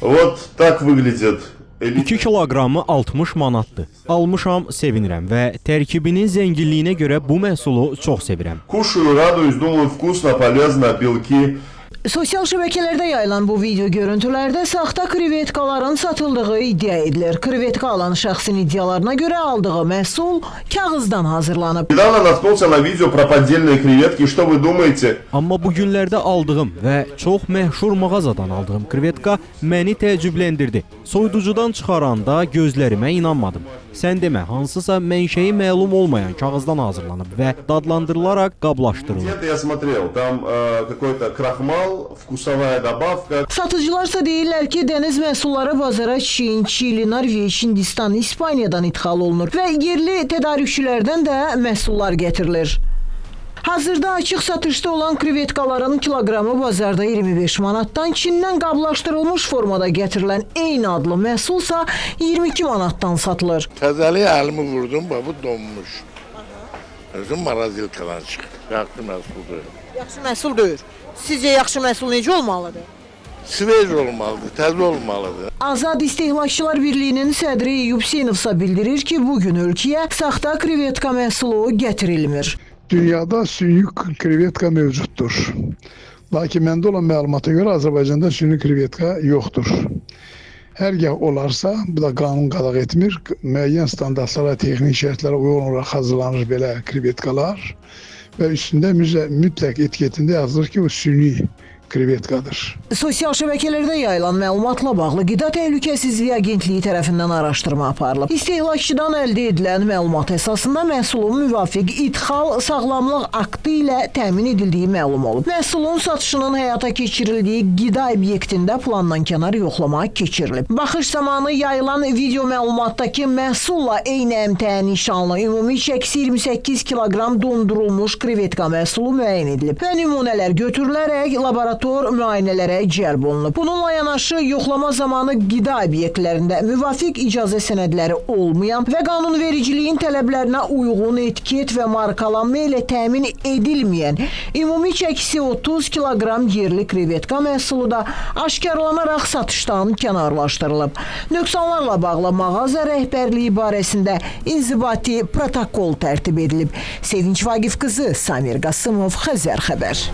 Вот так выглядит. 2 kiloqramı 60 manatdır. Almışam, sevinirəm və tərkibinin zənginliyinə görə bu məhsulu çox sevirəm. Кушаю, радуюсь, думаю, вкусно, полезно, белки. Sosial şəbəkələrdə yayılan bu video görüntülərdə saxta krevetkaların satıldığı iddia edilir. Krevetka alan şəxsin iddialarına görə aldığı məhsul kağızdan hazırlanıb. Недавно наткнулся на видео про поддельные креветки. Что вы думаете? Amma bu günlərdə aldığım və çox məşhur mağazadan aldığım krevetka məni təəccübləndirdi. Soyuducudan çıxaranda gözlərimə inanmadım. Sən demə, hansısa mənşəyi məlum olmayan kağızdan hazırlanıb və dadlandırılaraq qablaşdırılıb. Где-то я смотрел, там какой-то крахмал, вкусовая добавка. Satıcılarsa deyirlər ki, dəniz məhsulları bazara Çin, Çili, Norveç, Hindistan, İspaniyadan ixal olunur və yerli tədarükçülərdən də məhsullar gətirilir. Hazırda açıq satışda olan krevetkaların kiloqramı bazarda 25 manatdan, Çindən qablaşdırılmış formada gətirilən eyni adlı məhsulsa 22 manatdan satılır. Təzəli əlimi vurdum, bu donmuş. Özüm marazilkadan çıxır. Yaxşı məhsuldur. Yaxşı məhsul deyil. Sizcə yaxşı məhsul necə olmalıdır? Sveç olmalıdır, təzə olmalıdır. Azad İstehlakçılar Birliyinin sədri Eyyub Hüseynovsa bildirir ki, bugün ölkəyə saxta krevetka məhsulu gətirilmir. Dünyada süni krevetka mövcuddur. Lakin məndə olan məlumata görə Azərbaycanda süni krevetka yoxdur. Hərgah olarsa, bu da qanun qadağan etmir. Müəyyən standartlara, texnik şərtlərə uyğun olaraq hazırlanır belə krevetkalar və üstündə mütləq etiketində yazılır ki, o süni krevetkadır. Sosial şəbəkələrdə yayılan məlumatla bağlı Qida Təhlükəsizliyi Agentliyi tərəfindən araşdırma aparılıb. İstehlakçıdan əldə edilən məlumat əsasında məhsulun müvafiq idxal sağlamlıq aktı ilə təmin edildiyi məlum olub. Məhsulun satışının həyata keçirildiyi qida obyektində plandan kənar yoxlama keçirilib. Baxış zamanı yayılan video məlumatdakı məhsulla eyni əmtəyə nişanlı ümumi çəkisi 28 kiloqram dondurulmuş krevetka məhsulu müəyyən edilib və nümunələr götürülərək laborator müayinələrə cəlb olunub. Bununla yanaşı yoxlama zamanı qida obyektlərində müvafiq icazə sənədləri olmayan və qanunvericiliyin tələblərinə uyğun etiket və markalanma ilə təmin edilməyən ümumi çəkisi 30 kiloqram yerli krevetka məhsulu da aşkarlanaraq satışdan kənarlaşdırılıb. Nöqsanlarla bağlı mağaza rəhbərliyi barəsində inzibati protokol tərtib edilib. Sevinç Vaqif qızı, Samir Qasımov, Xəzər xəbər.